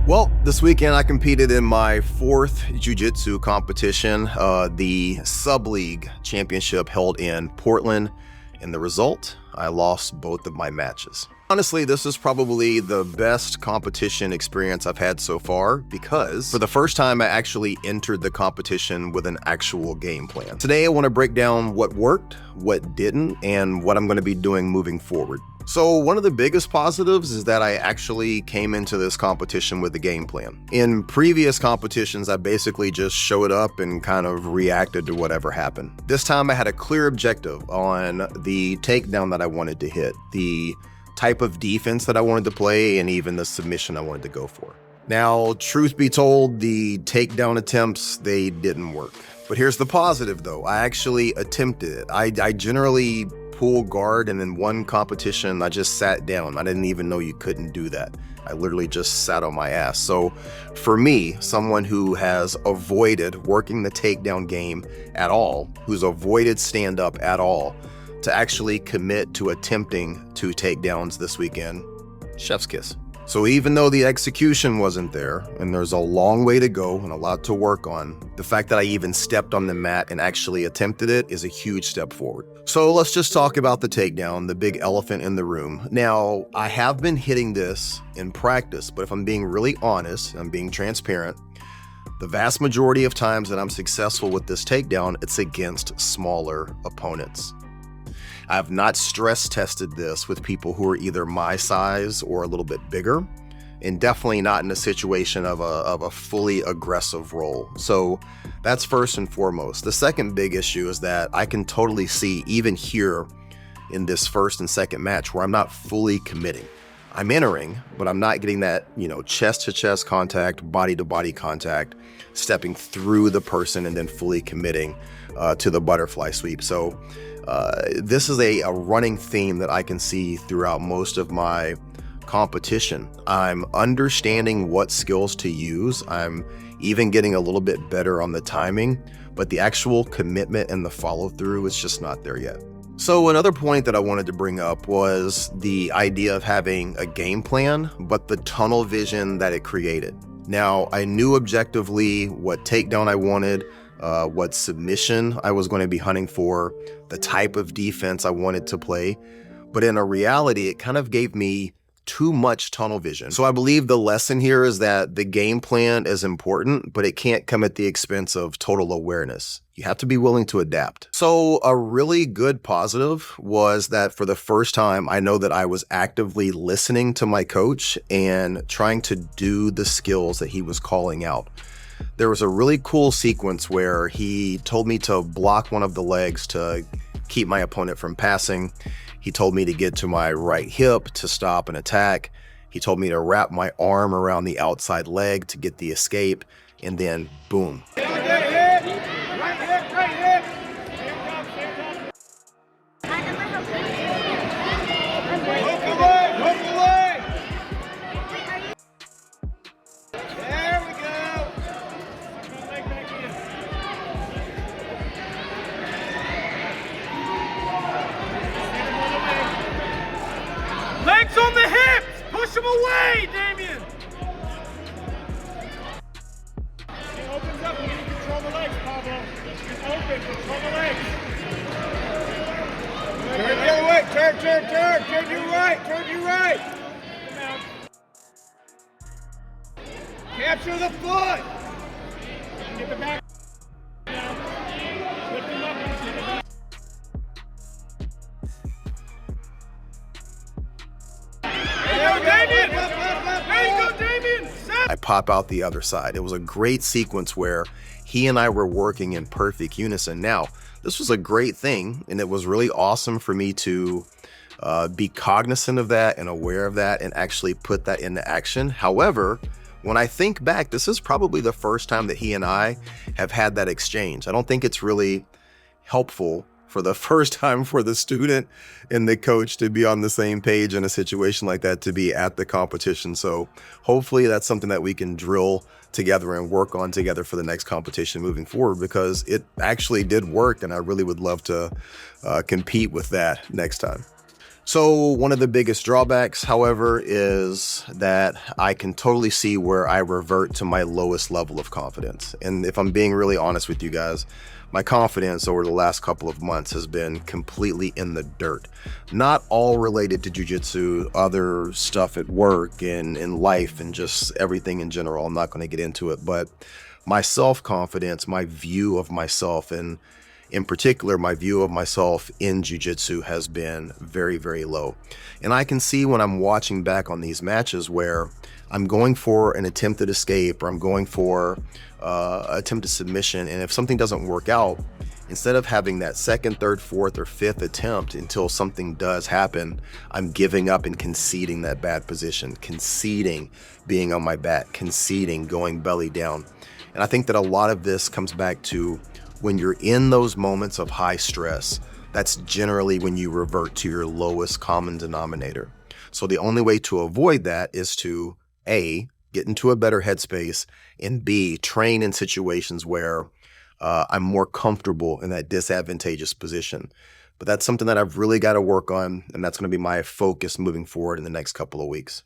Well, this weekend I competed in my fourth jiu-jitsu competition, the Sub-League Championship held in Portland. And the result, I lost both of my matches. Honestly, this is probably the best competition experience I've had so far because for the first time I actually entered the competition with an actual game plan. Today I want to break down what worked, what didn't, and what I'm going to be doing moving forward. So one of the biggest positives is that I actually came into this competition with a game plan. In previous competitions, I basically just showed up and kind of reacted to whatever happened. This time I had a clear objective on the takedown that I wanted to hit, the type of defense that I wanted to play, and even the submission I wanted to go for. Now, truth be told, the takedown attempts, they didn't work. But here's the positive though, I actually attempted it. I generally pull guard, and in one competition I just sat down. I didn't even know you couldn't do that. I literally just sat on my ass. So for me, someone who has avoided working the takedown game at all, who's avoided stand-up at all, to actually commit to attempting 2 takedowns this weekend, chef's kiss. So even though the execution wasn't there, and there's a long way to go and a lot to work on, the fact that I even stepped on the mat and actually attempted it is a huge step forward. So let's just talk about the takedown, the big elephant in the room. Now, I have been hitting this in practice, but if I'm being really honest, I'm being transparent, the vast majority of times that I'm successful with this takedown, it's against smaller opponents. I have not stress tested this with people who are either my size or a little bit bigger, and definitely not in a situation of a fully aggressive role. So that's first and foremost. The second big issue is that I can totally see, even here in this first and second match, where I'm not fully committing. I'm entering, but I'm not getting that, chest to chest contact, body to body contact, stepping through the person and then fully committing to the butterfly sweep. So this is a running theme that I can see throughout most of my competition. I'm understanding what skills to use. I'm even getting a little bit better on the timing, but the actual commitment and the follow through is just not there yet. So another point that I wanted to bring up was the idea of having a game plan, but the tunnel vision that it created. Now, I knew objectively what takedown I wanted, what submission I was going to be hunting for, the type of defense I wanted to play. But in a reality, it kind of gave me too much tunnel vision. So I believe the lesson here is that the game plan is important, but it can't come at the expense of total awareness. You have to be willing to adapt. So a really good positive was that for the first time, I know that I was actively listening to my coach and trying to do the skills that he was calling out. There was a really cool sequence where he told me to block one of the legs to keep my opponent from passing. He told me to get to my right hip to stop an attack. He told me to wrap my arm around the outside leg to get the escape, and then boom. Legs on the hips! Push him away, Damien! He opens up, you need to control the legs, Pablo. He's open, control the legs. Turn the other way, turn you right. Come out. Capture the foot! Get the back down. Lift him up and get the back. I pop out the other side. It was a great sequence where he and I were working in perfect unison. Now, this was a great thing, and it was really awesome for me to be cognizant of that and aware of that and actually put that into action. However, when I think back, this is probably the first time that he and I have had that exchange. I don't think it's really helpful for the first time for the student and the coach to be on the same page in a situation like that, to be at the competition. So hopefully that's something that we can drill together and work on together for the next competition moving forward, because it actually did work and I really would love to compete with that next time. So one of the biggest drawbacks, however, is that I can totally see where I revert to my lowest level of confidence. And if I'm being really honest with you guys, my confidence over the last couple of months has been completely in the dirt. Not all related to jiu-jitsu, other stuff at work and in life and just everything in general. I'm not going to get into it, but my self-confidence, my view of myself, and in particular, my view of myself in jiu-jitsu has been very, very low. And I can see when I'm watching back on these matches where I'm going for an attempted escape or I'm going for attempted submission, and if something doesn't work out, instead of having that second, third, fourth, or fifth attempt until something does happen, I'm giving up and conceding that bad position, conceding being on my back, conceding going belly down. And I think that a lot of this comes back to when you're in those moments of high stress, that's generally when you revert to your lowest common denominator. So the only way to avoid that is to A, get into a better headspace, and B, train in situations where I'm more comfortable in that disadvantageous position. But that's something that I've really got to work on, and that's going to be my focus moving forward in the next couple of weeks.